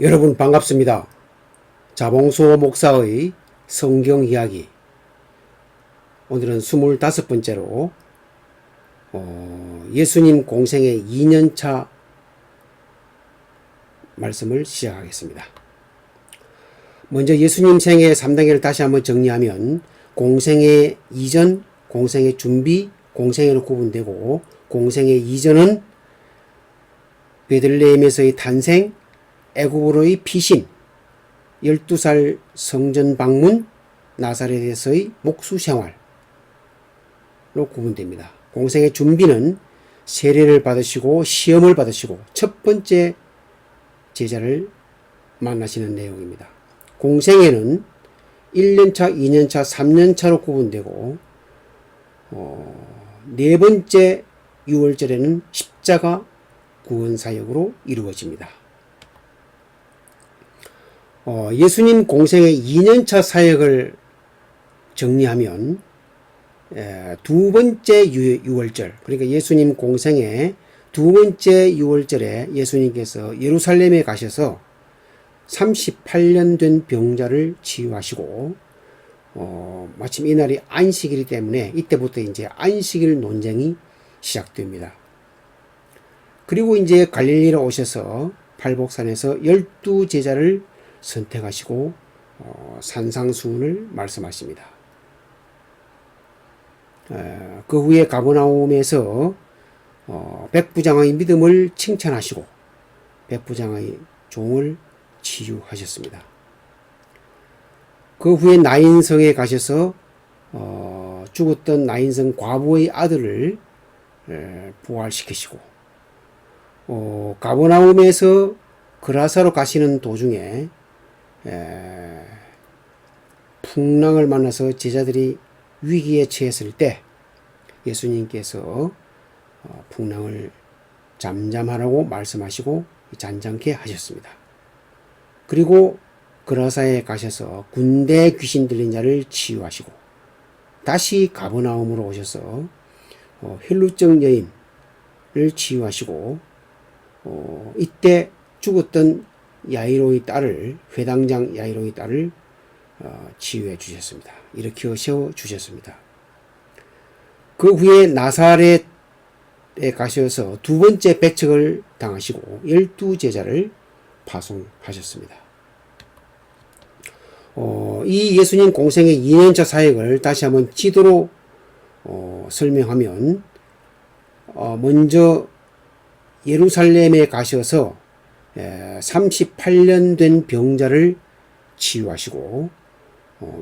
여러분 반갑습니다. 자봉수 목사의 성경 이야기. 오늘은 25번째로 예수님 공생의 2년차 말씀을 시작하겠습니다. 먼저 예수님 생애 3단계를 다시 한번 정리하면 공생의 이전, 공생의 준비, 공생애로 구분되고, 공생의 이전은 베들레헴에서의 탄생, 애굽으로의 피신, 12살 성전 방문, 나사렛에서의 목수 생활로 구분됩니다. 공생의 준비는 세례를 받으시고 시험을 받으시고 첫 번째 제자를 만나시는 내용입니다. 공생애는 1년차, 2년차, 3년차로 구분되고, 네 번째 유월절에는 십자가 구원 사역으로 이루어집니다. 예수님 공생의 2년차 사역을 정리하면 두 번째 유월절, 그러니까 예수님 공생의 두 번째 유월절에 예수님께서 예루살렘에 가셔서 38년 된 병자를 치유하시고, 마침 이날이 안식일이기 때문에 이때부터 이제 안식일 논쟁이 시작됩니다. 그리고 이제 갈릴리로 오셔서 팔복산에서 12제자를 선택하시고 산상수훈을 말씀하십니다. 그 후에 가버나움에서 백부장의 믿음을 칭찬하시고 백부장의 종을 치유하셨습니다. 그 후에 나인성에 가셔서 죽었던 나인성 과부의 아들을 부활시키시고, 가버나움에서 그라사로 가시는 도중에 풍랑을 만나서 제자들이 위기에 처했을 때 예수님께서 풍랑을 잠잠하라고 말씀하시고 잔잔케 하셨습니다. 그리고 그라사에 가셔서 군대 귀신 들린 자를 치유하시고, 다시 가버나움으로 오셔서 혈루증 여인을 치유하시고, 이때 죽었던 야이로의 딸을, 회당장 야이로의 딸을 치유해 주셨습니다. 일으켜 세워 주셨습니다. 그 후에 나사렛에 가셔서 두 번째 배척을 당하시고 12제자를 파송하셨습니다. 이 예수님 공생의 2년차 사역을 다시 한번 지도로 설명하면, 먼저 예루살렘에 가셔서 38년 된 병자를 치유하시고,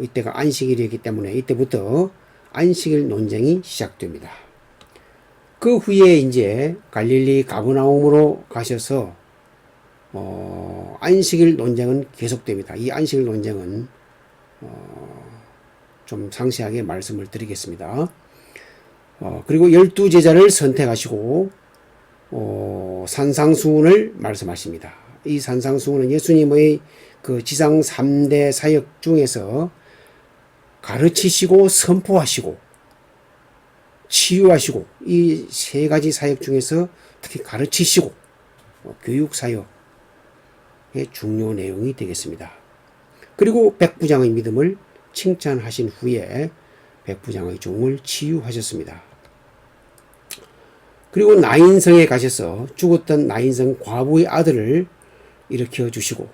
이때가 안식일이었기 때문에 이때부터 안식일 논쟁이 시작됩니다. 그 후에 이제 갈릴리 가버나움으로 가셔서 안식일 논쟁은 계속됩니다. 이 안식일 논쟁은 좀 상세하게 말씀을 드리겠습니다. 그리고 12제자를 선택하시고 산상수훈을 말씀하십니다. 이 산상수훈은 예수님의 그 지상 3대 사역 중에서 가르치시고 선포하시고 치유하시고, 이 세 가지 사역 중에서 특히 가르치시고 교육 사역의 중요 내용이 되겠습니다. 그리고 백부장의 믿음을 칭찬하신 후에 백부장의 종을 치유하셨습니다. 그리고 나인성에 가셔서 죽었던 나인성 과부의 아들을 일으켜 주시고,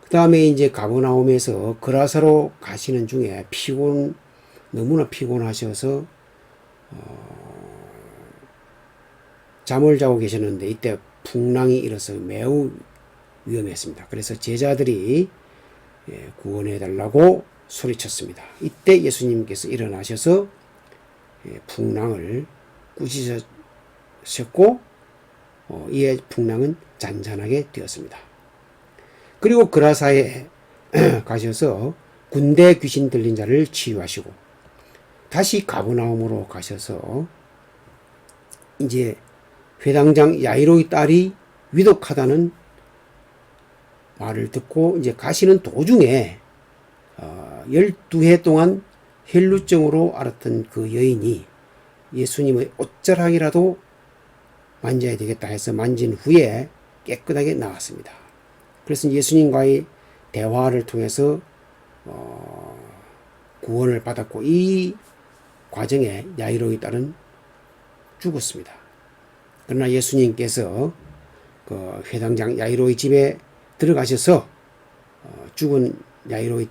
그 다음에 이제 가버나움에서 그라사로 가시는 중에 너무나 피곤하셔서 잠을 자고 계셨는데 이때 풍랑이 일어서 매우 위험했습니다. 그래서 제자들이 구원해 달라고 소리쳤습니다. 이때 예수님께서 일어나셔서 풍랑을 꾸짖으셨고, 이에 풍랑은 잔잔하게 되었습니다. 그리고 그라사에 가셔서 군대 귀신 들린 자를 치유하시고, 다시 가버나움으로 가셔서 이제 회당장 야이로의 딸이 위독하다는 말을 듣고 이제 가시는 도중에 12해 동안 혈루증으로 앓았던 그 여인이 예수님의 옷자락이라도 만져야 되겠다 해서 만진 후에 깨끗하게 나왔습니다. 그래서 예수님과의 대화를 통해서 구원을 받았고, 이 과정에 야이로의 딸은 죽었습니다. 그러나 예수님께서 그 회당장 야이로의 집에 들어가셔서 죽은 야이로의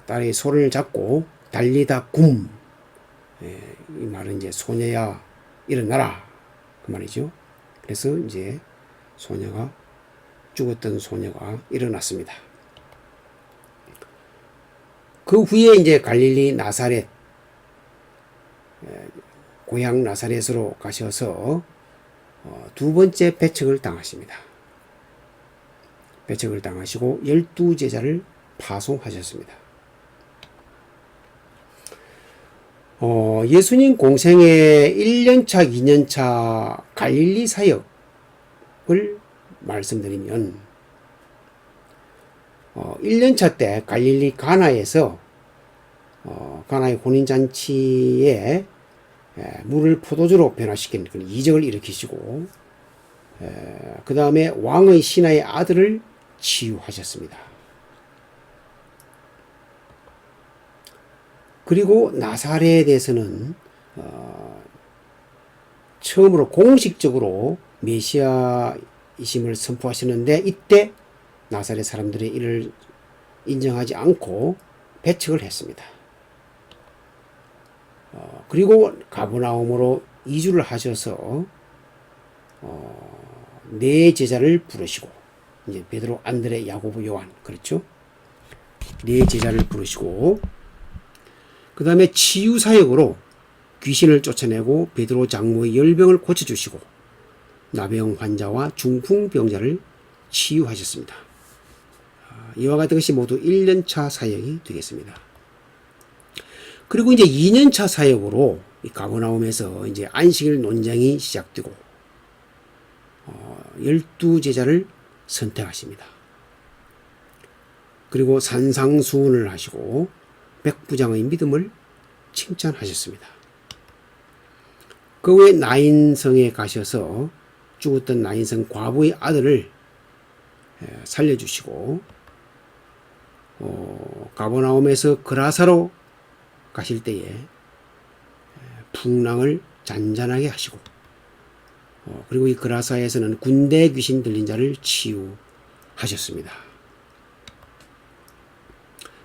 딸의 손을 잡고 달리다 굼, 이 말은 이제 소녀야 일어나라 그 말이죠. 그래서 이제 죽었던 소녀가 일어났습니다. 그 후에 이제 갈릴리 나사렛, 고향 나사렛으로 가셔서 두 번째 배척을 당하십니다. 배척을 당하시고 12제자를 파송하셨습니다. 예수님 공생의 1년차, 2년차 갈릴리 사역을 말씀드리면 1년차 때 갈릴리 가나에서 가나의 혼인잔치에 물을 포도주로 변화시킨 그런 이적을 일으키시고, 그 다음에 왕의 신하의 아들을 치유하셨습니다. 그리고 나사렛에서는 처음으로 공식적으로 메시아이심을 선포하셨는데, 이때 나사렛 사람들이 이를 인정하지 않고 배척을 했습니다. 그리고 가버나움으로 이주를 하셔서 네 제자를 부르시고, 이제 베드로, 안드레, 야고보, 요한, 그렇죠? 네 제자를 부르시고, 그 다음에 치유 사역으로 귀신을 쫓아내고 베드로 장모의 열병을 고쳐주시고 나병 환자와 중풍 병자를 치유하셨습니다. 이와 같은 것이 모두 1년차 사역이 되겠습니다. 그리고 이제 2년차 사역으로 가버나움에서 이제 안식일 논쟁이 시작되고 12제자를 선택하십니다. 그리고 산상수훈을 하시고 백부장의 믿음을 칭찬하셨습니다. 그 후에 나인성에 가셔서 죽었던 나인성 과부의 아들을 살려주시고, 가버나움에서 그라사로 가실 때에 풍랑을 잔잔하게 하시고, 그리고 이 그라사에서는 군대 귀신 들린 자를 치유하셨습니다.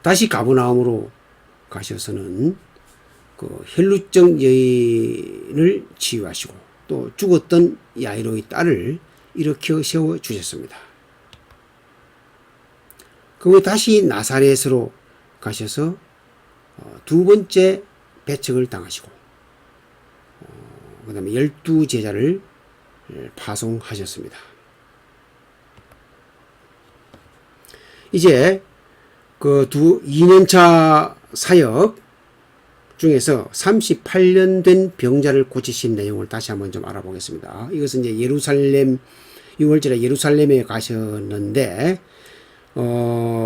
다시 가버나움으로 가셔서는 그 혈루증 여인을 치유하시고 또 죽었던 야이로의 딸을 일으켜 세워 주셨습니다. 그 후에 다시 나사렛으로 가셔서 두 번째 배척을 당하시고 그 다음에 12제자를 파송하셨습니다. 이제 그 2년차 사역 중에서 38년 된 병자를 고치신 내용을 다시 한번 좀 알아보겠습니다. 이것은 이제 예루살렘 6월절에 예루살렘에 가셨는데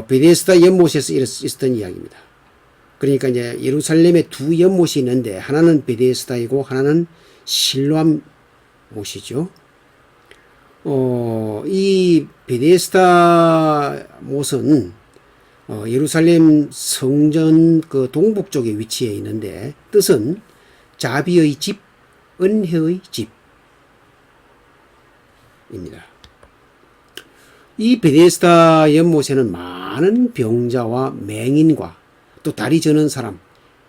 베데스다 연못에서 있었던 이야기입니다. 그러니까 이제 예루살렘에 두 연못이 있는데 하나는 베데스다이고 하나는 실로암 못이죠. 이 베데스다 못은 예루살렘 성전 그 동북 쪽에 위치해 있는데 뜻은 자비의 집, 은혜의 집입니다. 이 베데스다 연못에는 많은 병자와 맹인과 또 다리 저는 사람,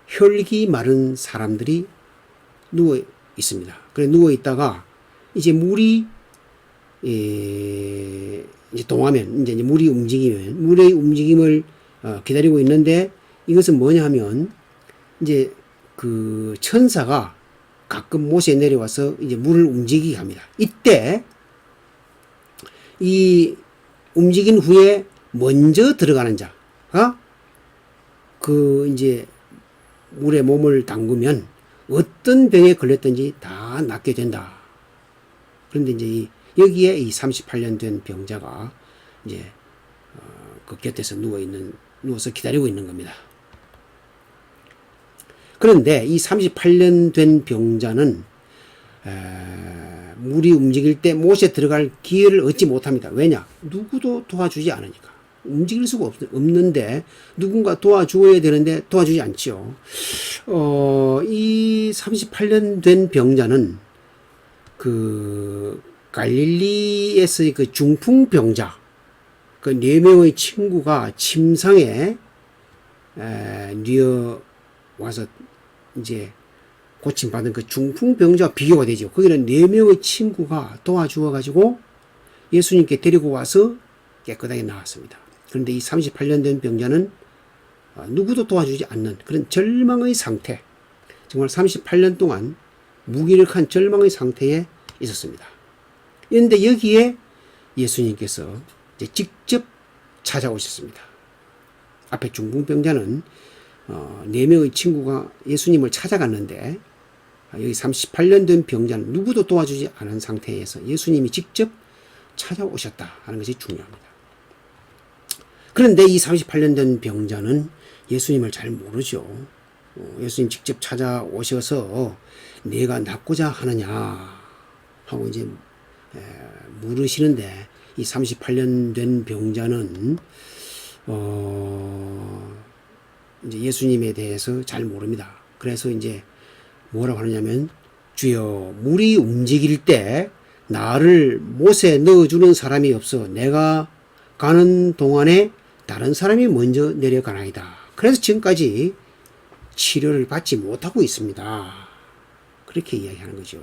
혈기 마른 사람들이 누워 있습니다. 그래 누워 있다가 이제 물이 이제 동하면 이제 물이 움직이면 물의 움직임을 기다리고 있는데 이것은 뭐냐 하면 이제 그 천사가 가끔 못에 내려와서 이제 물을 움직이게 합니다. 이때 이 움직인 후에 먼저 들어가는 자가 그 이제 물에 몸을 담그면 어떤 병에 걸렸든지 다 낫게 된다. 그런데 이제 여기에 이 38년 된 병자가 이제 그 곁에서 누워서 기다리고 있는 겁니다. 그런데 이 38년 된 병자는 물이 움직일 때 못에 들어갈 기회를 얻지 못합니다. 왜냐? 누구도 도와주지 않으니까. 움직일 수가 없는데 누군가 도와줘야 되는데 도와주지 않죠. 이 38년 된 병자는 그 갈릴리에서의 그 중풍 병자, 그 4명의 친구가 침상에 뉘어 와서 이제 고침받은 그 중풍 병자와 비교가 되죠. 거기는 4명의 친구가 도와주어 가지고 예수님께 데리고 와서 깨끗하게 나왔습니다. 그런데 이 38년 된 병자는 누구도 도와주지 않는 그런 절망의 상태, 정말 38년 동안 무기력한 절망의 상태에 있었습니다. 그런데 여기에 예수님께서 이제 직접 찾아오셨습니다. 앞에 중풍병자는 4명의 친구가 예수님을 찾아갔는데 여기 38년 된 병자는 누구도 도와주지 않은 상태에서 예수님이 직접 찾아오셨다 하는 것이 중요합니다. 그런데 이 38년 된 병자는 예수님을 잘 모르죠. 예수님 직접 찾아오셔서 내가 낫고자 하느냐 하고 이제 물으시는데 이 38년 된 병자는 이제 예수님에 대해서 잘 모릅니다. 그래서 이제 뭐라고 하느냐면 주여 물이 움직일 때 나를 못에 넣어주는 사람이 없어 내가 가는 동안에 다른 사람이 먼저 내려가나이다. 그래서 지금까지 치료를 받지 못하고 있습니다. 그렇게 이야기하는 거죠.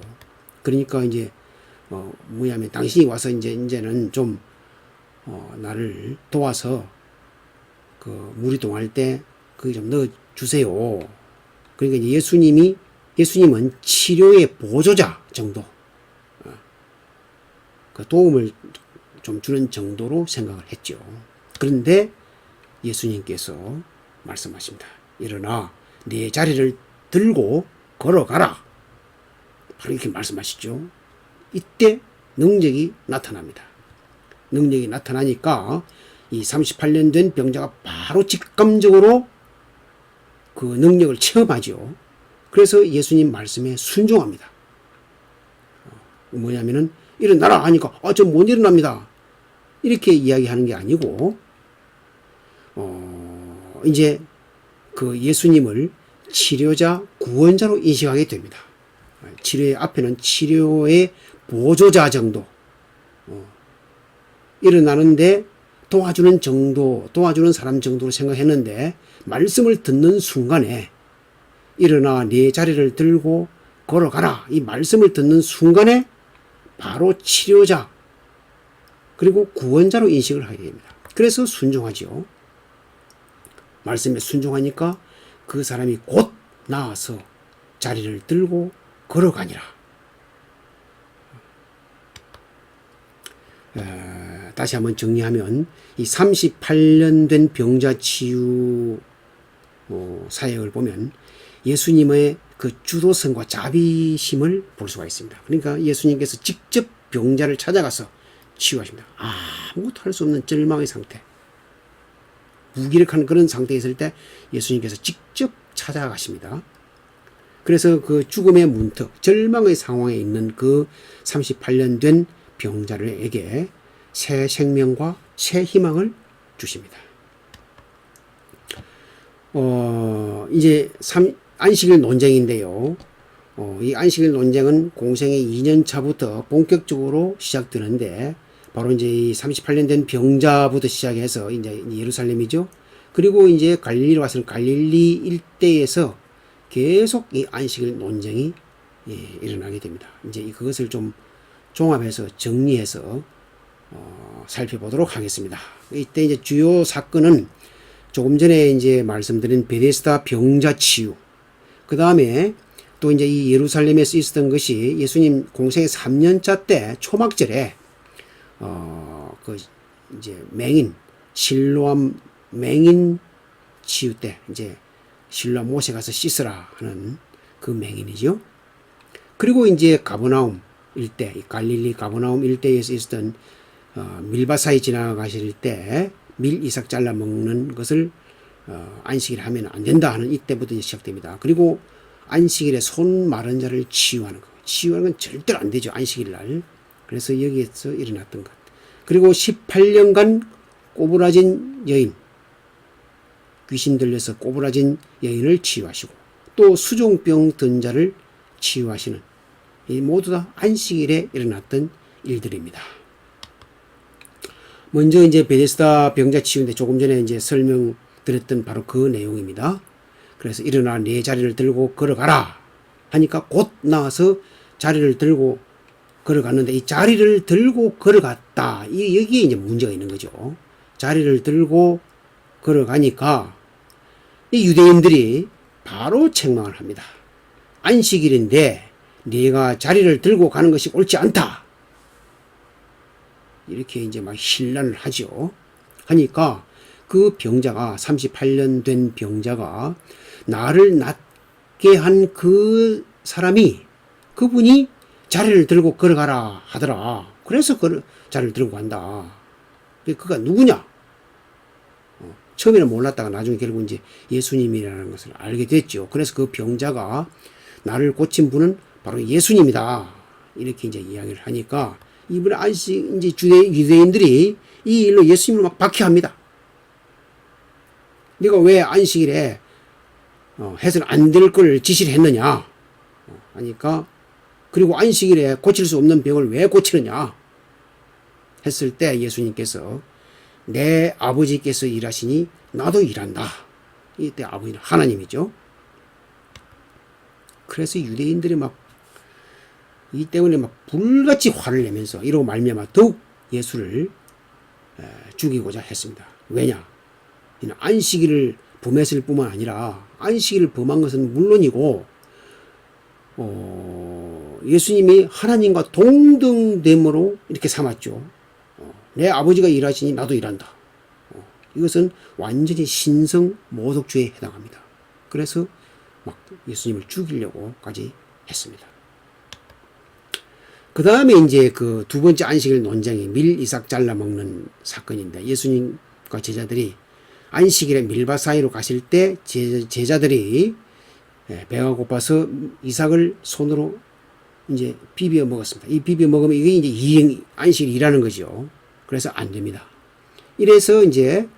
그러니까 이제 뭐냐면 당신이 와서 이제는 좀 나를 도와서 그 물이 동할 때 그거 좀 넣어 주세요. 그러니까 이제 예수님은 치료의 보조자 정도, 그 도움을 좀 주는 정도로 생각을 했죠. 그런데 예수님께서 말씀하십니다. 일어나 네 자리를 들고 걸어가라. 바로 이렇게 말씀하시죠. 이때 능력이 나타납니다. 능력이 나타나니까 이 38년 된 병자가 바로 직감적으로 그 능력을 체험하죠. 그래서 예수님 말씀에 순종합니다. 뭐냐면은 일어나라 하니까 저 못 일어납니다. 이렇게 이야기하는 게 아니고 이제 그 예수님을 치료자, 구원자로 인식하게 됩니다. 치료의 앞에는 치료의 보조자 정도, 일어나는데 도와주는 정도, 도와주는 사람 정도로 생각했는데 말씀을 듣는 순간에 일어나 네 자리를 들고 걸어가라. 이 말씀을 듣는 순간에 바로 치료자 그리고 구원자로 인식을 하게 됩니다. 그래서 순종하죠. 말씀에 순종하니까 그 사람이 곧 나와서 자리를 들고 걸어가니라. 다시 한번 정리하면 이 38년 된 병자 치유 사역을 보면 예수님의 그 주도성과 자비심을 볼 수가 있습니다. 그러니까 예수님께서 직접 병자를 찾아가서 치유하십니다. 아무것도 할 수 없는 절망의 상태, 무기력한 그런 상태에 있을 때 예수님께서 직접 찾아가십니다. 그래서 그 죽음의 문턱, 절망의 상황에 있는 그 38년 된 병자에게 새 생명과 새 희망을 주십니다. 이제 안식일 논쟁인데요. 이 안식일 논쟁은 공생의 2년 차부터 본격적으로 시작되는데 바로 이제 이 38년 된 병자부터 시작해서 이제 예루살렘이죠. 그리고 이제 갈릴리로 와서는 갈릴리 일대에서 계속 이 안식일 논쟁이 일어나게 됩니다. 이제 그것을 좀 종합해서 정리해서 살펴보도록 하겠습니다. 이때 이제 주요 사건은 조금 전에 이제 말씀드린 베데스다 병자 치유, 그 다음에 또 이제 이 예루살렘에서 있었던 것이 예수님 공생의 3년차 때 초막절에 그 이제 맹인 실로암 맹인 치유 때 이제 실로암 못에 가서 씻으라 하는 그 맹인이죠. 그리고 이제 가버나움 일대, 갈릴리 가버나움 일대에서 있었던 밀바사에 지나가실 때 밀 이삭 잘라 먹는 것을 안식일 하면 안 된다 하는 이때부터 시작됩니다. 그리고 안식일에 손 마른 자를 치유하는 거죠. 치유하는 건 절대로 안 되죠. 안식일 날. 그래서 여기에서 일어났던 것. 그리고 18년간 꼬부라진 여인, 귀신 들려서 꼬부라진 여인을 치유하시고 또 수종병 든 자를 치유하시는, 이 모두 다 안식일에 일어났던 일들입니다. 먼저 이제 베데스다 병자 치유인데 조금 전에 이제 설명드렸던 바로 그 내용입니다. 그래서 일어나 네 자리를 들고 걸어가라 하니까 곧 나와서 자리를 들고 걸어갔는데, 이 자리를 들고 걸어갔다, 여기에 이제 문제가 있는 거죠. 자리를 들고 걸어가니까 이 유대인들이 바로 책망을 합니다. 안식일인데 네가 자리를 들고 가는 것이 옳지 않다, 이렇게 이제 막 신란을 하죠. 하니까 그 병자가, 38년 된 병자가, 나를 낫게 한 그 사람이, 그분이 자리를 들고 걸어가라 하더라. 그래서 자리를 들고 간다. 그가 누구냐? 처음에는 몰랐다가 나중에 결국 이제 예수님이라는 것을 알게 됐죠. 그래서 그 병자가, 나를 고친 분은 바로 예수님이다, 이렇게 이제 이야기를 하니까 이번에 이제 유대인들이 이 일로 예수님을 막 박해합니다. 네가 왜 안식일에 해서는 안 될 걸 지시를 했느냐 하니까, 그리고 안식일에 고칠 수 없는 병을 왜 고치느냐 했을 때 예수님께서, 내 아버지께서 일하시니 나도 일한다. 이때 아버지는 하나님이죠. 그래서 유대인들이 막 이 때문에 막 불같이 화를 내면서 이러고 말미암아 더욱 예수를 죽이고자 했습니다. 왜냐? 이는 안식일을 범했을 뿐만 아니라 안식일을 범한 것은 물론이고 예수님이 하나님과 동등됨으로 이렇게 삼았죠. 내 아버지가 일하시니 나도 일한다. 이것은 완전히 신성 모독죄에 해당합니다. 그래서 막 예수님을 죽이려고까지 했습니다. 그 다음에 이제 그 두 번째 안식일 논쟁이 밀 이삭 잘라 먹는 사건인데, 예수님과 제자들이 안식일에 밀밭 사이로 가실 때 제자들이 배가 고파서 이삭을 손으로 이제 비벼 먹었습니다. 이 비벼 먹으면 이게 이제 안식일이라는 거죠. 그래서 안 됩니다. 이래서 이제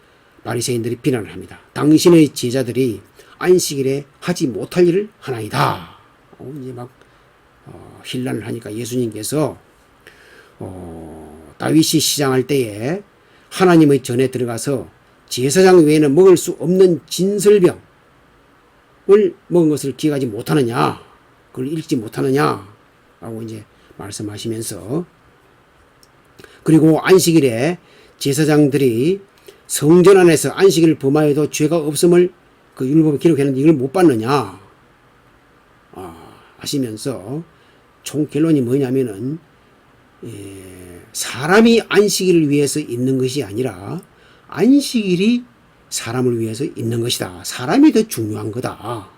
바리새인들이 비난을 합니다. 당신의 제자들이 안식일에 하지 못할 일을 하나이다. 이제 막 힐난을 하니까 예수님께서 다윗이 시장할 때에 하나님의 전에 들어가서 제사장 외에는 먹을 수 없는 진설병을 먹은 것을 기억하지 못하느냐, 그걸 읽지 못하느냐 라고 이제 말씀하시면서, 그리고 안식일에 제사장들이 성전 안에서 안식일을 범하여도 죄가 없음을 그 율법에 기록했는데 이걸 못 받느냐 하시면서, 총 결론이 뭐냐면은 사람이 안식일을 위해서 있는 것이 아니라 안식일이 사람을 위해서 있는 것이다. 사람이 더 중요한 거다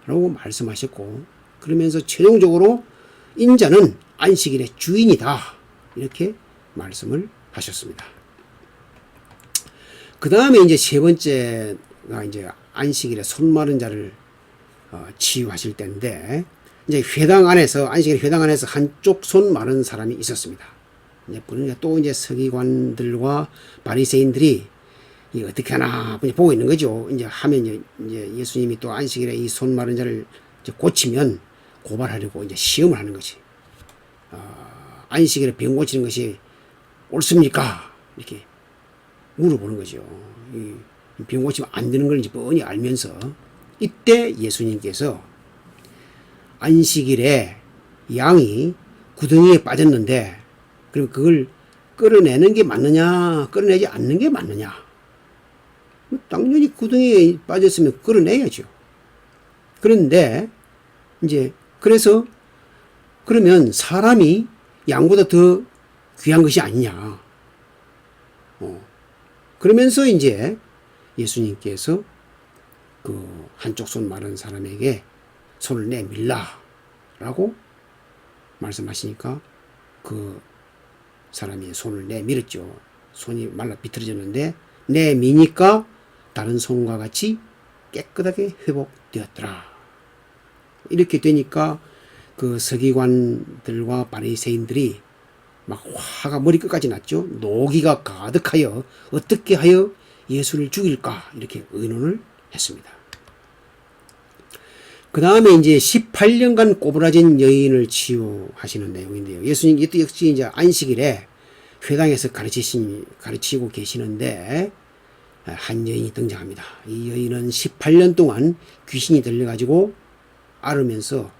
라고 말씀하셨고, 그러면서 최종적으로 인자는 안식일의 주인이다, 이렇게 말씀을 하셨습니다. 그 다음에 이제 세 번째가 이제 안식일에 손 마른 자를 치유하실 때인데, 이제 회당 안에서, 안식일 회당 안에서 한쪽 손 마른 사람이 있었습니다. 이제 또 이제 서기관들과 바리새인들이 이 어떻게 하나 보고 있는 거죠. 이제 하면 이제 예수님이 또 안식일에 이 손 마른 자를 이제 고치면 고발하려고 이제 시험을 하는 거지. 안식일에 병 고치는 것이 옳습니까? 이렇게 물어보는 거죠. 병 고치면 안 되는 걸 이제 뻔히 알면서, 이때 예수님께서 안식일에 양이 구덩이에 빠졌는데, 그럼 그걸 끌어내는 게 맞느냐, 끌어내지 않는 게 맞느냐? 당연히 구덩이에 빠졌으면 끌어내야죠. 그런데 이제 그래서 그러면 사람이 양보다 더 귀한 것이 아니냐? 그러면서 이제 예수님께서 그 한쪽 손 마른 사람에게 손을 내밀라 라고 말씀하시니까 그 사람이 손을 내밀었죠. 손이 말라 비틀어졌는데 내미니까 다른 손과 같이 깨끗하게 회복되었더라. 이렇게 되니까 그 서기관들과 바리새인들이 막 화가 머리끝까지 났죠. 노기가 가득하여 어떻게 하여 예수를 죽일까 이렇게 의논을 했습니다. 그 다음에 이제 18년간 꼬부라진 여인을 치유하시는 내용인데요. 예수님 이것도 역시 이제 안식일에 회당에서 가르치고 계시는데 한 여인이 등장합니다. 이 여인은 18년 동안 귀신이 들려가지고 앓으면서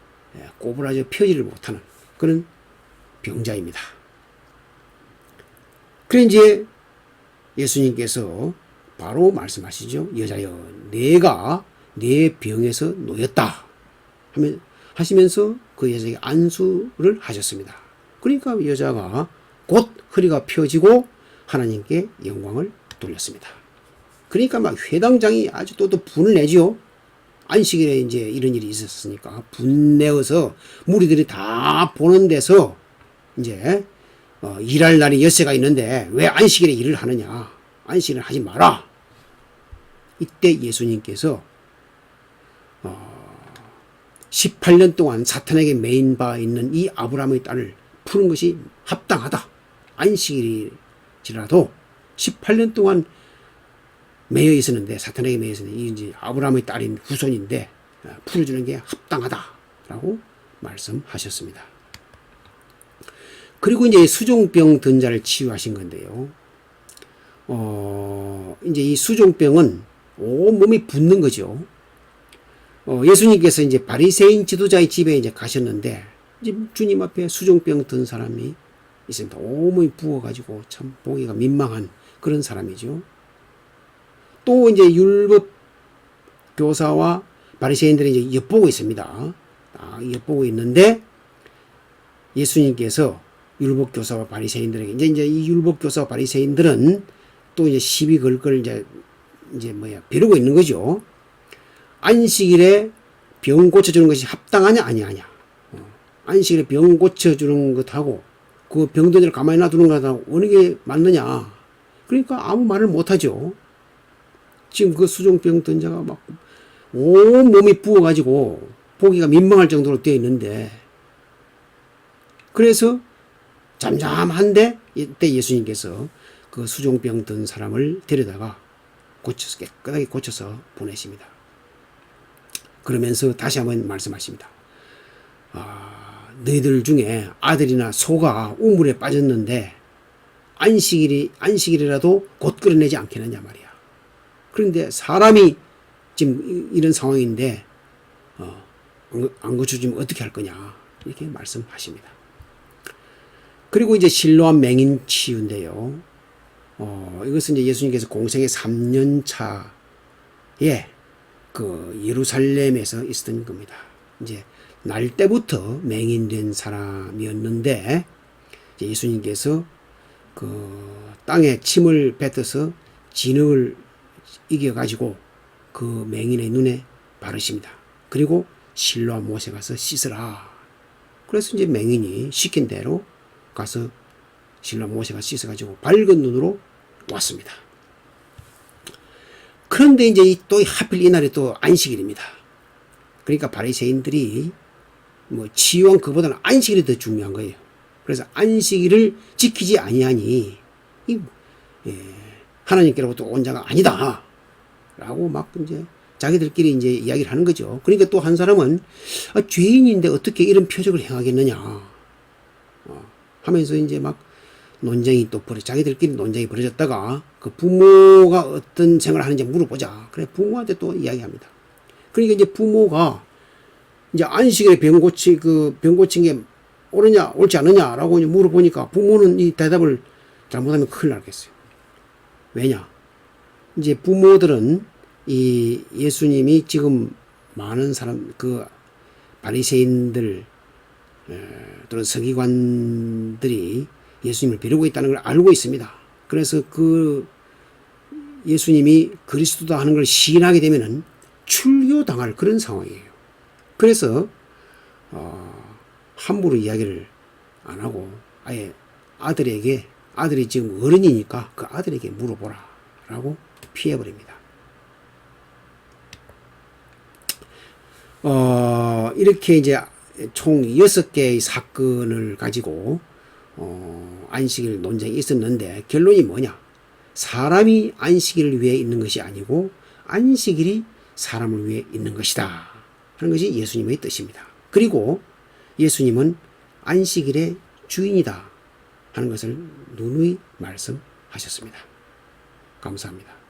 꼬부라져 펴지를 못하는 그런 병자입니다. 그래 이제 예수님께서 바로 말씀하시죠. 여자여, 내가 내 병에서 놓였다 하시면서 그 여자에게 안수를 하셨습니다. 그러니까 여자가 곧 허리가 펴지고 하나님께 영광을 돌렸습니다. 그러니까 막 회당장이 아주 또 분을 내죠. 안식일에 이제 이런 일이 있었으니까 분내어서 무리들이 다 보는 데서 이제 일할 날이 엿새가 있는데 왜 안식일에 일을 하느냐, 안식일을 하지 마라. 이때 예수님께서 18년 동안 사탄에게 매인 바 있는 이 아브라함의 딸을 푸는 것이 합당하다. 안식일이라도 18년 동안 매여 있었는데, 사탄에게 매여 있었는데, 이 이제 아브라함의 딸인 후손인데 풀어주는 게 합당하다라고 말씀하셨습니다. 그리고 이제 수종병 든 자를 치유하신 건데요. 이제 이 수종병은 온 몸이 붓는 거죠. 예수님께서 이제 바리새인 지도자의 집에 이제 가셨는데, 이제 주님 앞에 수종병 든 사람이 있습니다. 온 몸이 부어가지고 참 보기가 민망한 그런 사람이죠. 또 이제 율법 교사와 바리새인들이 이제 엿보고 있습니다. 엿보고 있는데 예수님께서 율법 교사와 바리새인들에게 이제 이 율법 교사와 바리새인들은 또 이제 시비 걸 걸 이제 벼르고 있는 거죠. 안식일에 병 고쳐주는 것이 합당하냐 아니하냐. 안식일에 병 고쳐주는 것하고 그 병든 자를 가만히 놔두는 것하고 어느 게 맞느냐. 그러니까 아무 말을 못하죠. 지금 그 수종병 든 자가 막 온몸이 부어가지고 보기가 민망할 정도로 되어 있는데, 그래서 잠잠한데 이때 예수님께서 그 수종병 든 사람을 데려다가 고쳐서 깨끗하게 고쳐서 보내십니다. 그러면서 다시 한번 말씀하십니다. 너희들 중에 아들이나 소가 우물에 빠졌는데 안식일이라도 곧 끌어내지 않겠느냐 말이야. 그런데 사람이 지금 이런 상황인데 안 고쳐주면 어떻게 할 거냐 이렇게 말씀하십니다. 그리고 이제 실로암 맹인 치유인데요. 이것은 이제 예수님께서 공생의 3년 차에 그 예루살렘에서 있었던 겁니다. 이제 날 때부터 맹인된 사람이었는데, 이제 예수님께서 그 땅에 침을 뱉어서 진흙을 이겨가지고 그 맹인의 눈에 바르십니다. 그리고 실로암 못에 가서 씻으라. 그래서 이제 맹인이 시킨 대로 가서 실로암 못에 가서 씻어가지고 밝은 눈으로 왔습니다. 그런데 이제 또 하필 이날이 또 안식일입니다. 그러니까 바리새인들이 치유한 그보다는 안식일이 더 중요한 거예요. 그래서 안식일을 지키지 아니하니 하나님께로부터 온 자가 아니다 라고 막 이제 자기들끼리 이제 이야기를 하는 거죠. 그러니까 또 한 사람은 죄인인데 어떻게 이런 표적을 행하겠느냐 하면서 이제 막 논쟁이 또 자기들끼리 논쟁이 벌어졌다가 그 부모가 어떤 생활을 하는지 물어보자. 그래 부모한테 또 이야기합니다. 그러니까 이제 부모가 이제 안식일에 병 고친 게 옳으냐 옳지 않느냐라고 이제 물어보니까 부모는 이 대답을 잘못하면 큰일 나겠어요. 왜냐? 이제 부모들은 이 예수님이 지금 많은 사람 그 바리새인들 또는 서기관들이 예수님을 벼르고 있다는 걸 알고 있습니다. 그래서 그 예수님이 그리스도다 하는 걸 시인하게 되면은 출교당할 그런 상황이에요. 그래서 함부로 이야기를 안 하고 아예 아들이 지금 어른이니까 그 아들에게 물어보라 라고 피해버립니다. 이렇게 이제 총 6개의 사건을 가지고 안식일 논쟁이 있었는데 결론이 뭐냐? 사람이 안식일을 위해 있는 것이 아니고 안식일이 사람을 위해 있는 것이다 하는 것이 예수님의 뜻입니다. 그리고 예수님은 안식일의 주인이다 하는 것을 누누이 말씀하셨습니다. 감사합니다.